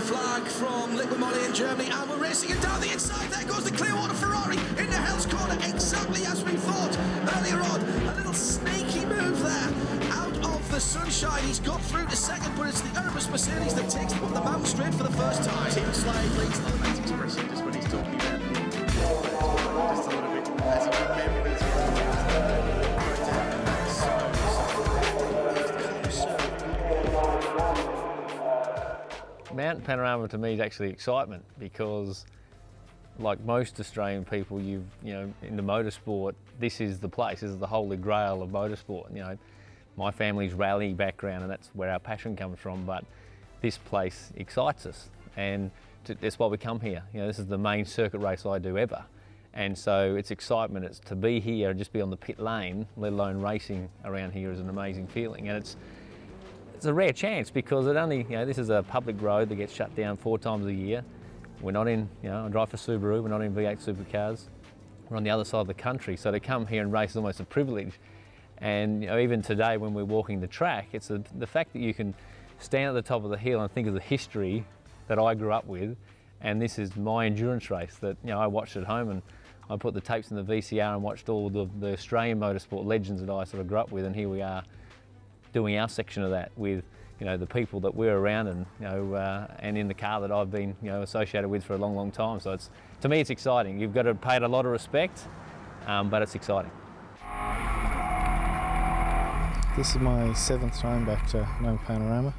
flag from Liquid Molly in Germany, and we're racing it down the inside. There goes the Clearwater Ferrari into Hell's Corner, exactly as we thought earlier on. A little sneaky move there out of the sunshine. He's got through to second, but it's the Urbis Mercedes that takes him up the mountain straight for the first time. Tim Slade leads the Levant expression just when he's talking about just a little bit as a good memory as well. Mount Panorama to me is actually excitement because, like most Australian people, in the motorsport, this is the place. This is the holy grail of motorsport. My family's rally background, and that's where our passion comes from. But this place excites us, and that's why we come here. This is the main circuit race I do ever, and so it's excitement. It's to be here and just be on the pit lane, let alone racing around here, is an amazing feeling, and it's a rare chance because it only, this is a public road that gets shut down 4 times a year. We're not in, I drive for Subaru, we're not in V8 supercars. We're on the other side of the country, so to come here and race is almost a privilege. And even today when we're walking the track, it's the fact that you can stand at the top of the hill and think of the history that I grew up with, and this is my endurance race that I watched at home, and I put the tapes in the VCR and watched all the Australian motorsport legends that I sort of grew up with, and here we are doing our section of that with the people that we're around, and and in the car that I've been associated with for a long time. So to me it's exciting. You've got to pay it a lot of respect, but it's exciting. This is my 7th time back to Mount Panorama.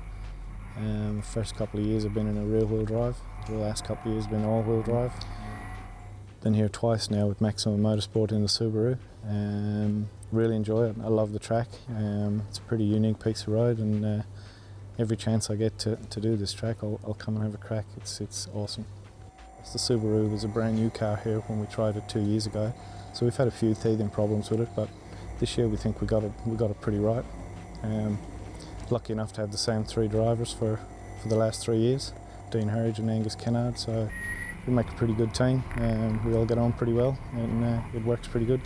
The first couple of years I've been in a rear-wheel drive. The last couple of years have been all-wheel drive. Been here twice now with Maximum Motorsport in the Subaru. Really enjoy it. I love the track. It's a pretty unique piece of road, and every chance I get to do this track, I'll come and have a crack. It's awesome. The Subaru was a brand new car here when we tried it 2 years ago, so we've had a few teething problems with it, but this year we think we got it pretty right. Lucky enough to have the same 3 drivers for the last 3 years, Dean Harridge and Angus Kennard, so we make a pretty good team, and we all get on pretty well, and it works pretty good.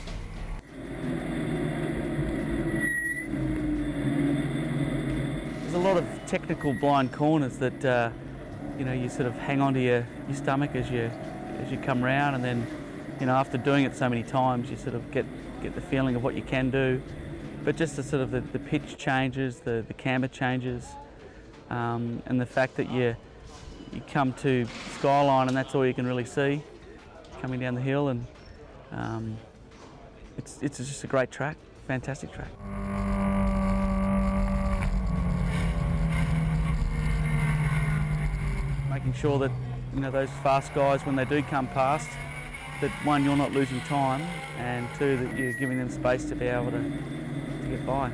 There's a lot of technical blind corners that you sort of hang on to your stomach as you come round, and then after doing it so many times you sort of get the feeling of what you can do. But just the sort of the pitch changes, the camber changes, and the fact that you come to skyline and that's all you can really see coming down the hill, and it's just a great track, fantastic track. Making sure that those fast guys, when they do come past, that 1, you're not losing time, and 2, that you're giving them space to be able to get by.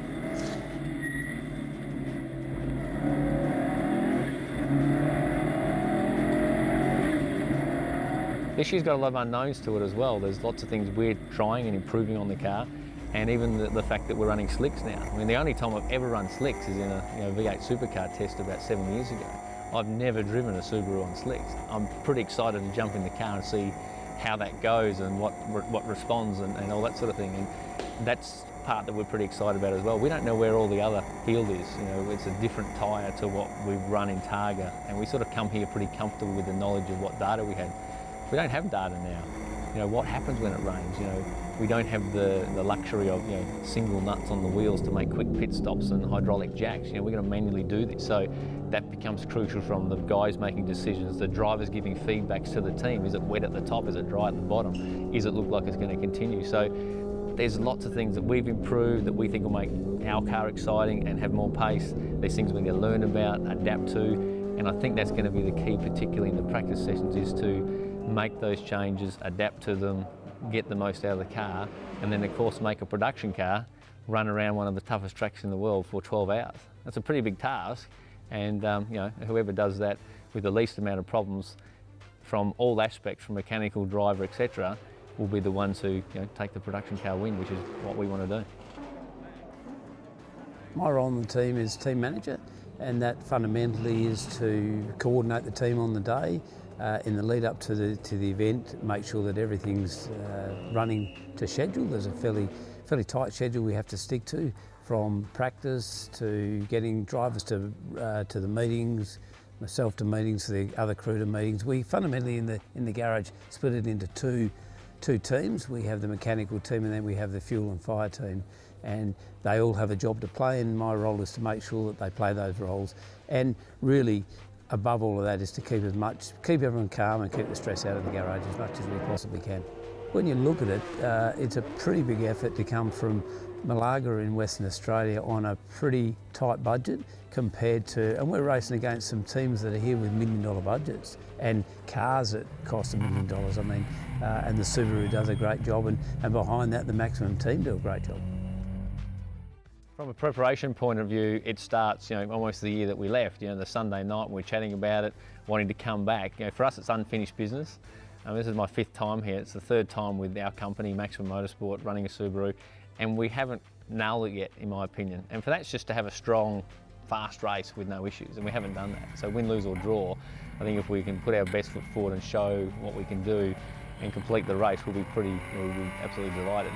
This year's got a lot of unknowns to it as well. There's lots of things we're trying and improving on the car, and even the fact that we're running slicks now. I mean, the only time I've ever run slicks is in a V8 supercar test about 7 years ago. I've never driven a Subaru on slicks. I'm pretty excited to jump in the car and see how that goes and what responds and all that sort of thing. And that's part that we're pretty excited about as well. We don't know where all the other field is. It's a different tyre to what we've run in Targa, and we sort of come here pretty comfortable with the knowledge of what data we had. We don't have data now. What happens when it rains? We don't have the luxury of single nuts on the wheels to make quick pit stops and hydraulic jacks. We're going to manually do this, so that becomes crucial from the guys making decisions, the drivers giving feedbacks to the team. Is it wet at the top? Is it dry at the bottom? Does it look like it's going to continue? So there's lots of things that we've improved that we think will make our car exciting and have more pace. There's things we're going to learn about, adapt to, and I think that's going to be the key, particularly in the practice sessions, is to make those changes, adapt to them, get the most out of the car, and then of course make a production car run around one of the toughest tracks in the world for 12 hours. That's a pretty big task, and whoever does that with the least amount of problems from all aspects, from mechanical, driver, etc., will be the ones who take the production car win, which is what we want to do. My role in the team is team manager, and that fundamentally is to coordinate the team on the day, in the lead up to the event, make sure that everything's running to schedule. There's a fairly tight schedule we have to stick to, from practice to getting drivers to the meetings, myself to meetings, the other crew to meetings. We fundamentally in the garage split it into two teams. We have the mechanical team and then we have the fuel and fire team, and they all have a job to play, and my role is to make sure that they play those roles, and really above all of that is to keep everyone calm and keep the stress out of the garage as much as we possibly can. When you look at it, it's a pretty big effort to come from Malaga in Western Australia on a pretty tight budget compared to, and we're racing against some teams that are here with $1 million budgets and cars that cost $1 million. I mean, and the Subaru does a great job, and behind that the Maximum team do a great job. From a preparation point of view, it starts, almost the year that we left. The Sunday night we're chatting about it, wanting to come back. For us, it's unfinished business. This is my 5th time here. It's the 3rd time with our company, Maximum Motorsport, running a Subaru, and we haven't nailed it yet, in my opinion. And for that's just to have a strong, fast race with no issues, and we haven't done that. So win, lose or draw, I think if we can put our best foot forward and show what we can do and complete the race, we'll be absolutely delighted.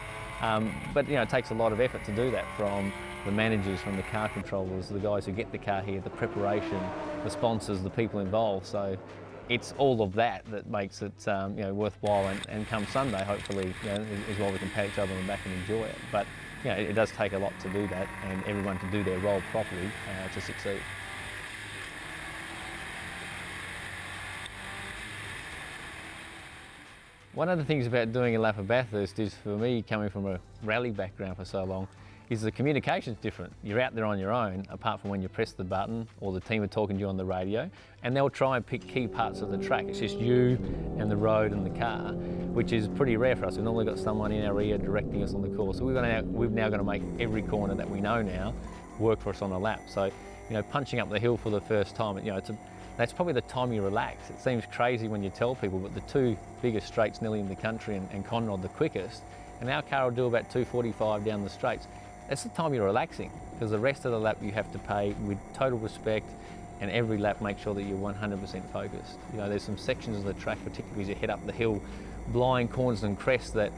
But it takes a lot of effort to do that, from the managers, from the car controllers, the guys who get the car here, the preparation, the sponsors, the people involved. So it's all of that that makes it worthwhile, and come Sunday, hopefully, is why we can pat each other on the back and enjoy it. But it does take a lot to do that, and everyone to do their role properly to succeed. One of the things about doing a lap of Bathurst is, for me, coming from a rally background for so long, is the communication's different. You're out there on your own, apart from when you press the button or the team are talking to you on the radio, and they'll try and pick key parts of the track. It's just you and the road and the car, which is pretty rare for us. We've normally got someone in our ear directing us on the course. So we've now got to make every corner that we know now work for us on a lap. So, punching up the hill for the first time, that's probably the time you relax. It seems crazy when you tell people, but the 2 biggest straights nearly in the country, and Conrod the quickest, and our car will do about 2:45 down the straights. That's the time you're relaxing, because the rest of the lap you have to pay with total respect, and every lap make sure that you're 100% focused. There's some sections of the track, particularly as you head up the hill, blind corners and crests, that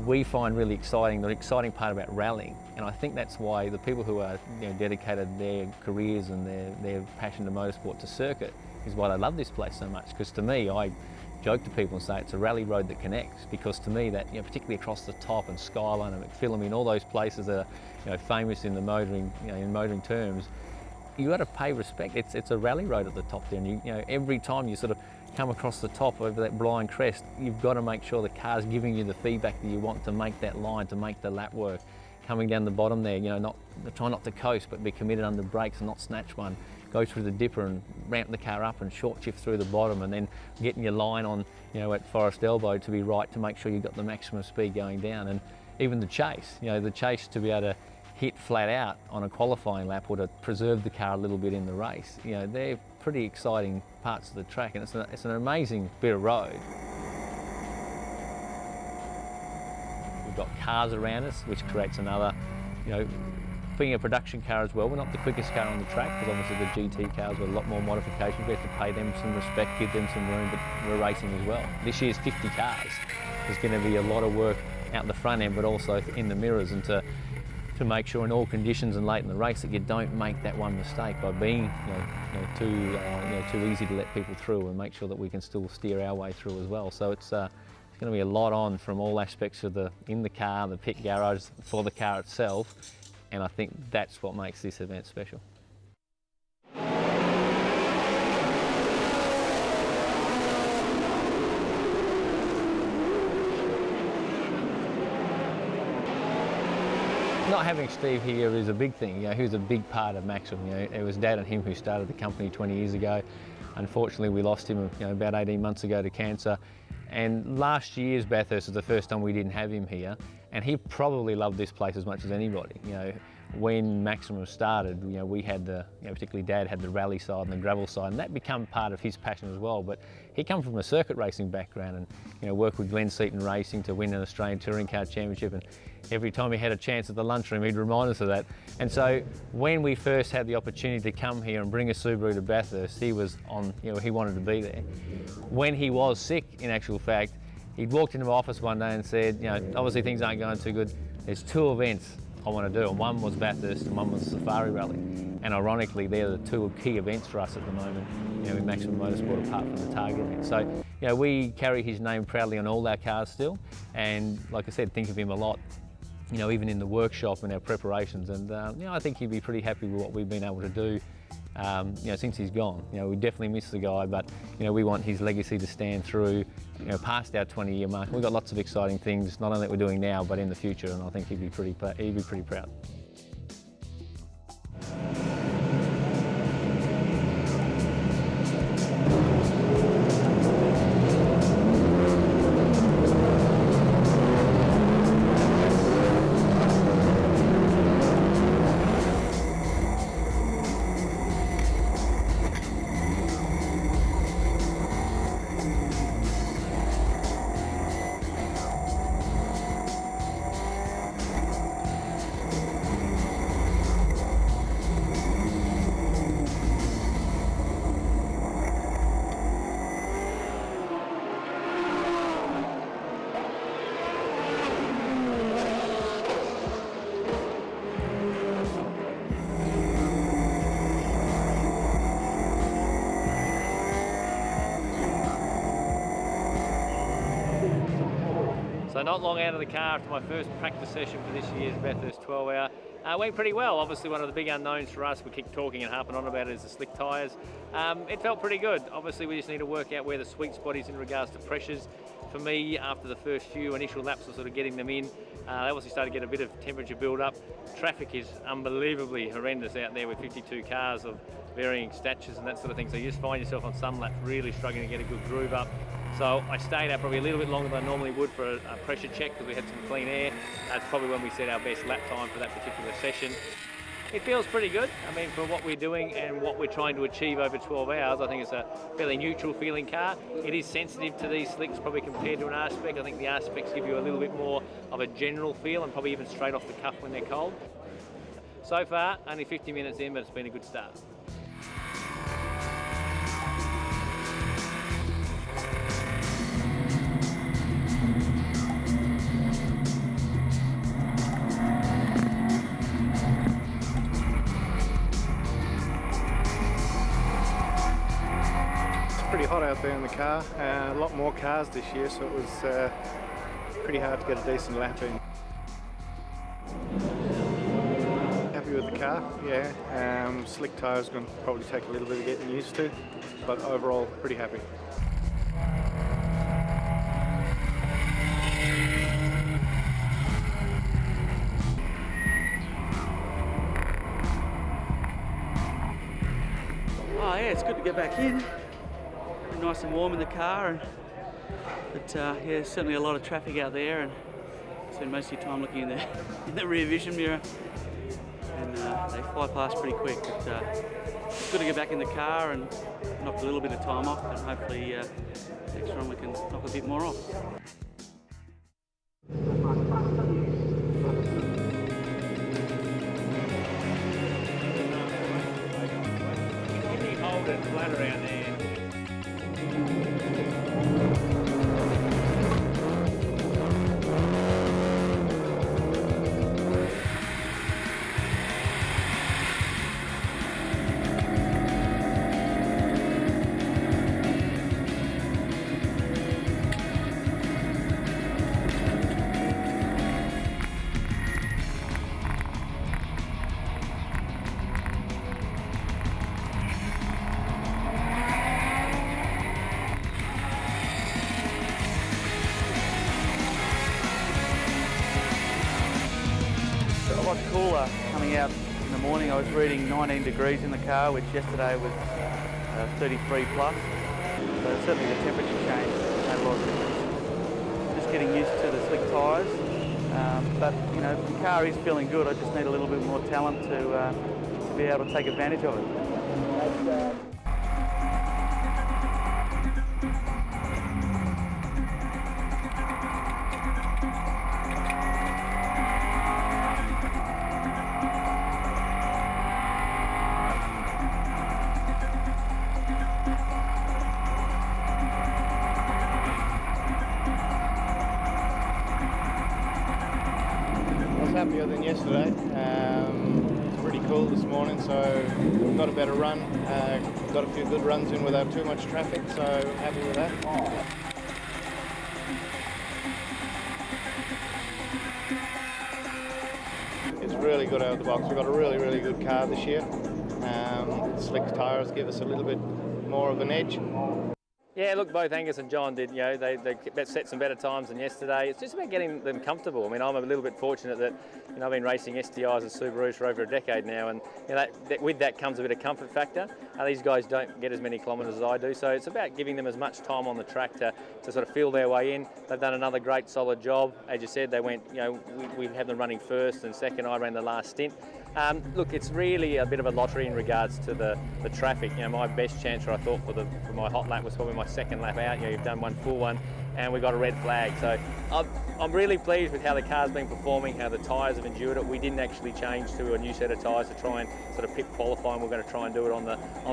we find really exciting, the exciting part about rallying. And I think that's why the people who are dedicated their careers and their passion to motorsport to circuit is why they love this place so much. Because to me, I joke to people and say it's a rally road that connects, because to me that, particularly across the top and Skyline and McPhillamy and all those places that are famous in the motoring, in motoring terms, you got to pay respect. It's a rally road at the top there, and every time you sort of come across the top over that blind crest, you've got to make sure the car's giving you the feedback that you want to make that line, to make the lap work. Coming down the bottom there, try not to coast, but be committed under brakes and not snatch one. Go through the dipper and ramp the car up and short shift through the bottom, and then getting your line on, at Forest Elbow to be right, to make sure you've got the maximum speed going down. And even the chase, the chase to be able to hit flat out on a qualifying lap, or to preserve the car a little bit in the race. They're pretty exciting parts of the track, and it's an amazing bit of road. We've got cars around us, which creates another, being a production car as well, we're not the quickest car on the track, because obviously the GT cars with a lot more modifications. We have to pay them some respect, give them some room, but we're racing as well. This year's 50 cars. There's going to be a lot of work out the front end, but also in the mirrors, and to make sure in all conditions and late in the race that you don't make that one mistake by being too easy to let people through, and make sure that we can still steer our way through as well. So it's going to be a lot on from all aspects of in the car, the pit garage, for the car itself, and I think that's what makes this event special. Not having Steve here is a big thing. He was a big part of Maximum. It was Dad and him who started the company 20 years ago. Unfortunately, we lost him about 18 months ago to cancer. And last year's Bathurst was the first time we didn't have him here. And he probably loved this place as much as anybody. When Maximum started, we had particularly Dad had the rally side and the gravel side, and that became part of his passion as well. But he come from a circuit racing background, and worked with Glenn Seaton Racing to win an Australian Touring Car Championship. And every time he had a chance at the lunchroom, he'd remind us of that. And so when we first had the opportunity to come here and bring a Subaru to Bathurst, he was on, he wanted to be there. When he was sick, in actual fact, he'd walked into my office one day and said, obviously things aren't going too good. There's 2 events I want to do, and one was Bathurst and one was the Safari Rally. And ironically, they're the two key events for us at the moment, you know, in Maximum Motorsport, apart from the Targa event. So, you know, we carry his name proudly on all our cars still, and like I said, think of him a lot, you know, even in the workshop and our preparations. And you know, I think he'd be pretty happy with what we've been able to do, you know, since he's gone. You know, we definitely miss the guy, but you know, we want his legacy to stand through, you know, past our 20-year mark. We've got lots of exciting things, not only that we're doing now, but in the future, and I think he'd be pretty proud. So not long out of the car after my first practice session for this year's Bathurst 12 hour. Went pretty well. Obviously one of the big unknowns for us, we keep talking and harping on about it, is the slick tyres. It felt pretty good. Obviously we just need to work out where the sweet spot is in regards to pressures. For me, after the first few initial laps of sort of getting them in, they obviously started to get a bit of temperature build up. Traffic is unbelievably horrendous out there with 52 cars of varying statures and that sort of thing. So you just find yourself on some laps really struggling to get a good groove up. So I stayed out probably a little bit longer than I normally would for a pressure check because we had some clean air. That's probably when we set our best lap time for that particular session. It feels pretty good. I mean, for what we're doing and what we're trying to achieve over 12 hours, I think it's a fairly neutral feeling car. It is sensitive to these slicks probably compared to an R-Spec. I think the R-Specs give you a little bit more of a general feel and probably even straight off the cuff when they're cold. So far, only 50 minutes in, but it's been a good start. Pretty hot out there in the car, a lot more cars this year, so it was pretty hard to get a decent lap in. Happy with the car, yeah. Slick tyres going to probably take a little bit of getting used to, but overall pretty happy. Oh yeah, it's good to get back in. Nice and warm in the car, but yeah, certainly a lot of traffic out there, and spend most of your time looking in the rear vision mirror, and they fly past pretty quick. But it's good to get back in the car and knock a little bit of time off, and hopefully next run we can knock a bit more off. Hold it flat around there. A lot cooler coming out in the morning. I was reading 19 degrees in the car, which yesterday was 33 plus. So certainly the temperature change made a lot of difference. Just getting used to the slick tyres, but you know, the car is feeling good. I just need a little bit more talent to be able to take advantage of it. happier than yesterday. It's pretty cool this morning, so we've got a better run. Got a few good runs in without too much traffic, so happy with that. It's really good out of the box. We've got a really, really good car this year. Slick tyres give us a little bit more of an edge. Yeah, look, both Angus and John did, they set some better times than yesterday. It's just about getting them comfortable. I mean, I'm a little bit fortunate that, I've been racing STIs and Subarus for over a decade now, and with that comes a bit of comfort factor. These guys don't get as many kilometres as I do, so it's about giving them as much time on the track to sort of feel their way in. They've done another great, solid job. As you said, they went, we had them running first and second. I ran the last stint. Look, it's really a bit of a lottery in regards to the traffic. My best chance, I thought, for my hot lap was probably my second lap out. You've done one full one, and we got a red flag. So I'm really pleased with how the car's been performing, how the tyres have endured it. We didn't actually change to a new set of tyres to try and sort of pit qualifying. We're going to try and do it on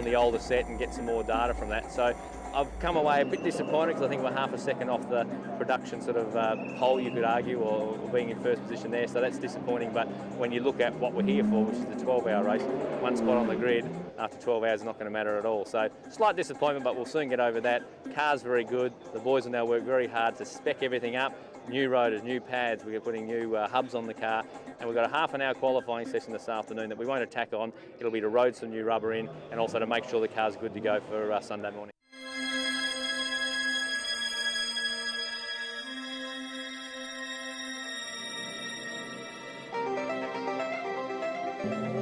the older set and get some more data from that. So I've come away a bit disappointed because I think we're half a second off the production sort of pole, you could argue, or being in first position there. So that's disappointing. But when you look at what we're here for, which is the 12-hour race, one spot on the grid after 12 hours is not going to matter at all. So slight disappointment, but we'll soon get over that. Car's very good. The boys will now work very hard to spec everything up. New rotors, new pads, we're putting new hubs on the car, and we've got a half an hour qualifying session this afternoon that we won't attack on. It'll be to road some new rubber in and also to make sure the car's good to go for Sunday morning.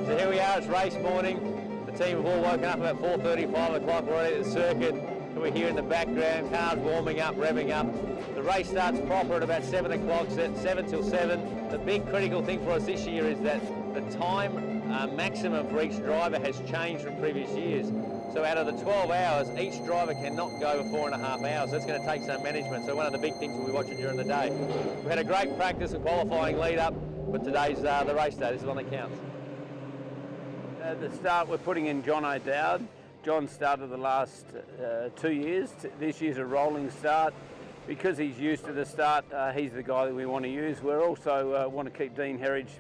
So here we are, it's race morning. The team have all woken up about 4:30, 5 o'clock, we're already at the circuit. And we're here in the background, cars warming up, revving up. The race starts proper at about 7 o'clock, 7 till 7. The big critical thing for us this year is that the time maximum for each driver has changed from previous years. So out of the 12 hours, each driver cannot go over 4.5 hours. That's going to take some management. So one of the big things we'll be watching during the day. We had a great practice and qualifying lead up, but today's the race day. This is one that counts. At the start, we're putting in John O'Dowd. John started the last 2 years. This year's a rolling start. Because he's used to the start, he's the guy that we want to use. We also want to keep Dean Herridge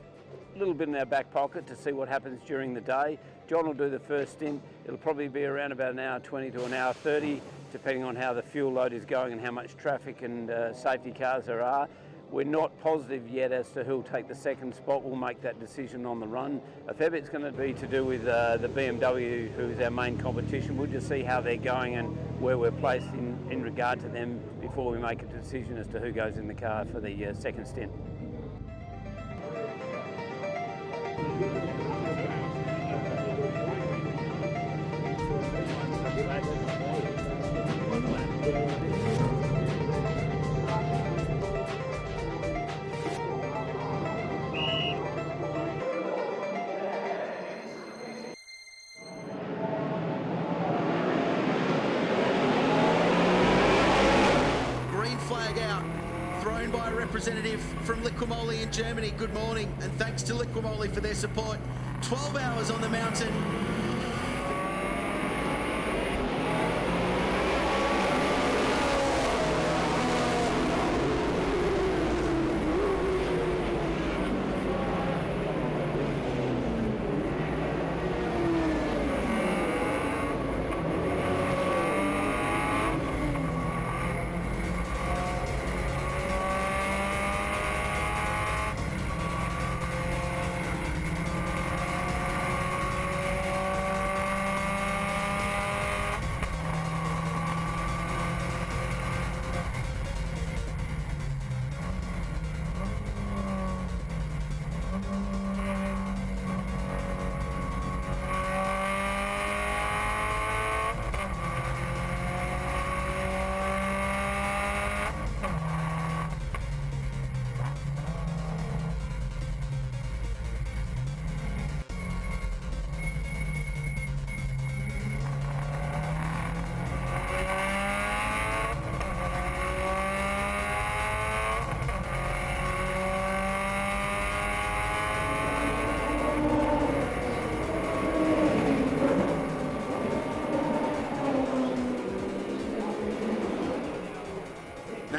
a little bit in our back pocket to see what happens during the day. John will do the first stint. It'll probably be around about an hour 20 to an hour 30, depending on how the fuel load is going and how much traffic and safety cars there are. We're not positive yet as to who'll take the second spot. We'll make that decision on the run. A fair bit's going to be to do with the BMW, who's our main competition. We'll just see how they're going and where we're placed in regard to them before we make a decision as to who goes in the car for the second stint. Representative from Liquimoli in Germany, good morning, and thanks to Liquimoli for their support. 12 hours on the mountain.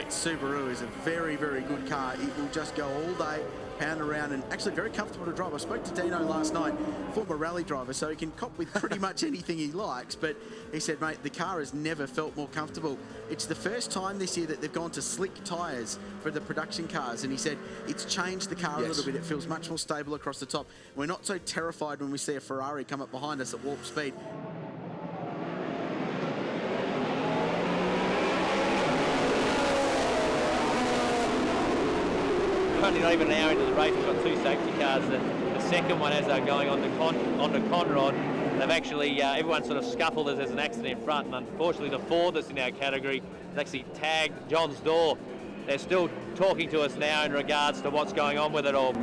That Subaru is a very, very good car. It will just go all day, pound around, and actually very comfortable to drive. I spoke to Dino last night, former rally driver, so he can cop with pretty much anything he likes, but he said, mate, the car has never felt more comfortable. It's the first time this year that they've gone to slick tyres for the production cars, and he said it's changed the car a little bit. It feels much more stable across the top. We're not so terrified when we see a Ferrari come up behind us at warp speed. Only not even an hour into the race, we've got two safety cars. The second one, as they're going onto Conrod, they've actually, everyone sort of scuffled as there's an accident in front, and unfortunately the fourth that's in our category has actually tagged John's door. They're still talking to us now in regards to what's going on with it all.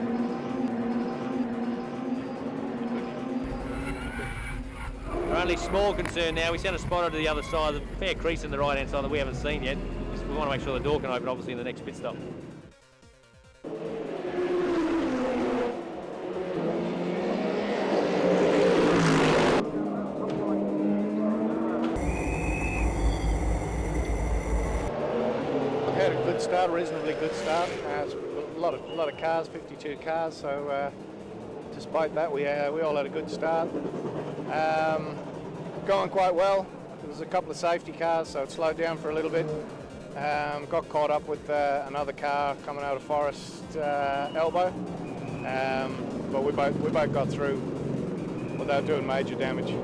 Our only small concern now, we sent a spotter to the other side, a fair crease in the right-hand side that we haven't seen yet. We want to make sure the door can open, obviously, in the next pit stop. Had a good start, reasonably good start. It's a lot of cars, 52 cars. So despite that, we all had a good start. Going quite well. There was a couple of safety cars, so it slowed down for a little bit. Got caught up with another car coming out of Forest Elbow, but we both got through without doing major damage.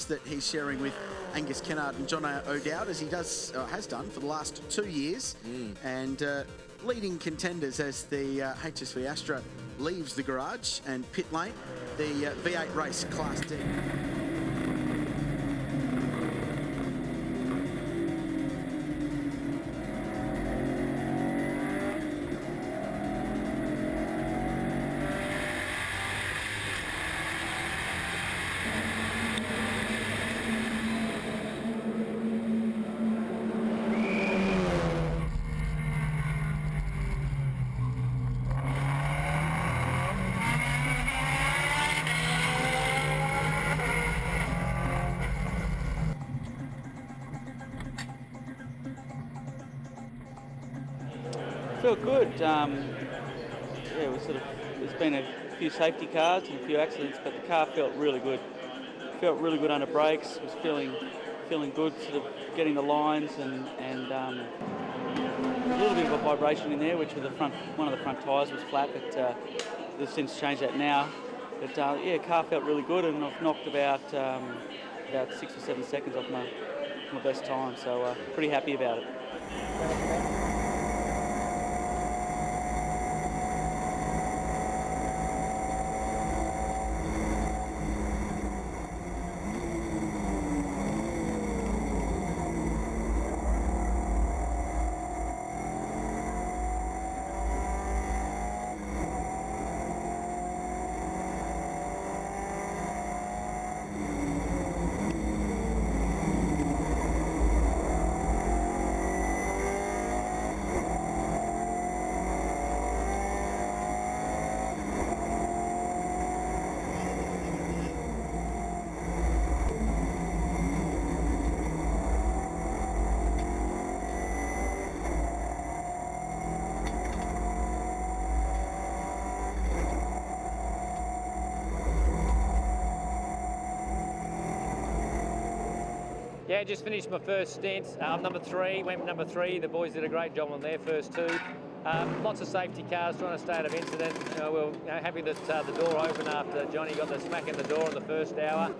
That he's sharing with Angus Kennard and John O'Dowd, as he has done for the last 2 years, and leading contenders as the HSV Astra leaves the garage and pit lane. The V8 race Class D. Felt good. Yeah, there's been a few safety cars and a few accidents, but the car felt really good. Felt really good under brakes. Was feeling good, sort of getting the lines, and a little bit of a vibration in there, which was one of the front tyres was flat, but they've since changed that now. But yeah, car felt really good, and I've knocked about 6 or 7 seconds off my best time, so pretty happy about it. Yeah, just finished my first stint. Number 3, went number 3. The boys did a great job on their first 2. Lots of safety cars, trying to stay out of incident. We're happy that the door opened after Johnny got the smack in the door in the first hour.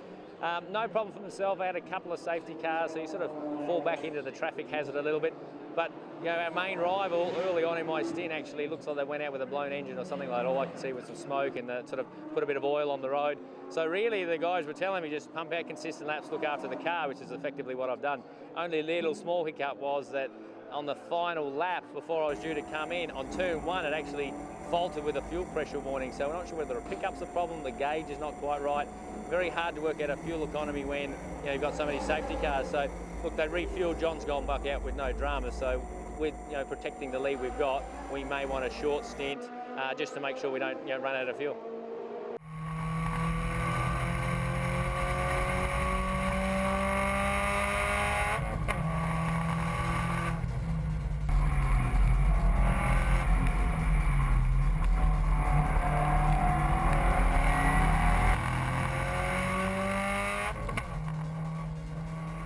No problem for myself. I had a couple of safety cars, so you sort of fall back into the traffic hazard a little bit. But our main rival early on in my stint actually looks like they went out with a blown engine or something like that. All I could see was some smoke, and sort of put a bit of oil on the road. So really the guys were telling me just pump out consistent laps, look after the car, which is effectively what I've done. Only a little small hiccup was that on the final lap before I was due to come in, on turn 1 it actually faulted with a fuel pressure warning. So we're not sure whether a pickup's the problem, the gauge is not quite right. Very hard to work out a fuel economy when you've got so many safety cars. So look, they refueled, John's gone back out with no drama. So with protecting the lead we've got, we may want a short stint, just to make sure we don't run out of fuel.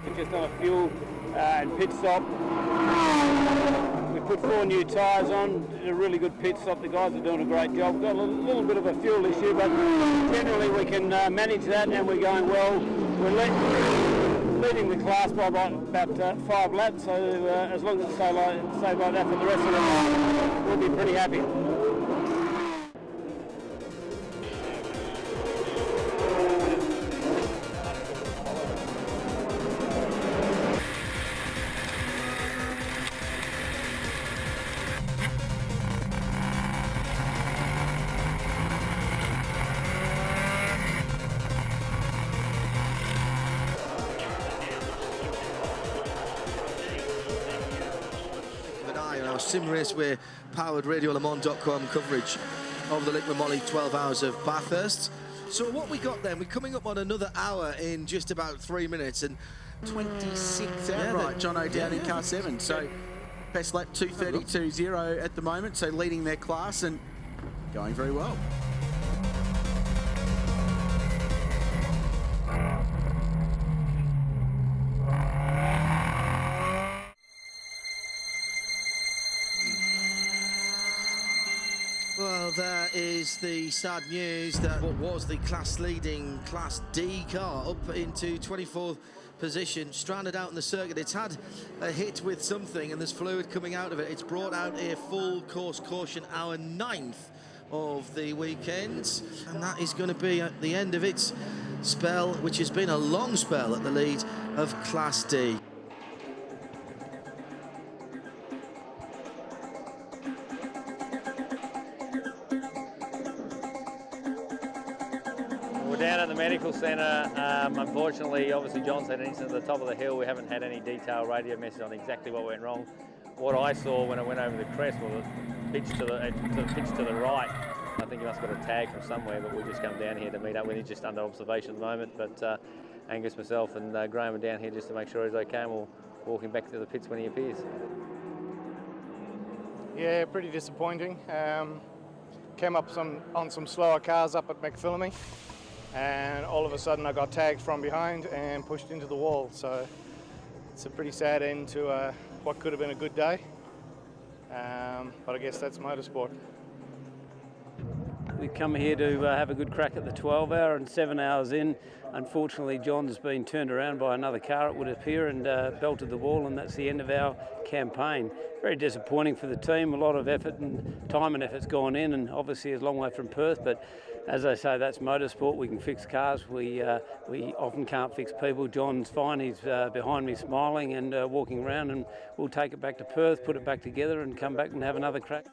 We've just done a fuel and pit stop. We put 4 new tyres on, did a really good pit stop. The guys are doing a great job. We've got a little bit of a fuel issue, but generally we can manage that, and we're going well. We're leading the class by about 5 laps, so as long as it stays like that for the rest of the night, we'll be pretty happy. Sim race where powered radiolemans.com coverage of the Lick Molly 12 hours of Bathurst. So what we got then, we're coming up on another hour in just about 3 minutes and 26 Right, John O'Down in car 7. So best lap 2:32.0 at the moment, so leading their class and going very well. Well, there is the sad news that what was the class-leading Class D car up into 24th position, stranded out in the circuit. It's had a hit with something and there's fluid coming out of it. It's brought out a full course caution, our 9th of the weekend, and that is going to be at the end of its spell, which has been a long spell at the lead of Class D. Down at the medical centre, unfortunately, obviously John's had an incident at the top of the hill. We haven't had any detailed radio message on exactly what went wrong. What I saw when I went over the crest was a pitch to the right. I think he must have got a tag from somewhere, but we just come down here to meet up with him, just under observation at the moment. But Angus, myself and Graham are down here just to make sure he's okay, and we'll walk him back to the pits when he appears. Yeah, pretty disappointing. Came up on some slower cars up at McPhillamy, and all of a sudden I got tagged from behind and pushed into the wall. So it's a pretty sad end to what could have been a good day, but I guess that's motorsport. We come here to have a good crack at the 12 hour, and 7 hours in, unfortunately John's been turned around by another car, it would appear, and belted the wall, and that's the end of our campaign. Very disappointing for the team. A lot of effort and time and effort's gone in, and obviously it's a long way from Perth, but as I say, that's motorsport. We can fix cars, we often can't fix people. John's fine, he's behind me smiling and walking around, and we'll take it back to Perth, put it back together and come back and have another crack.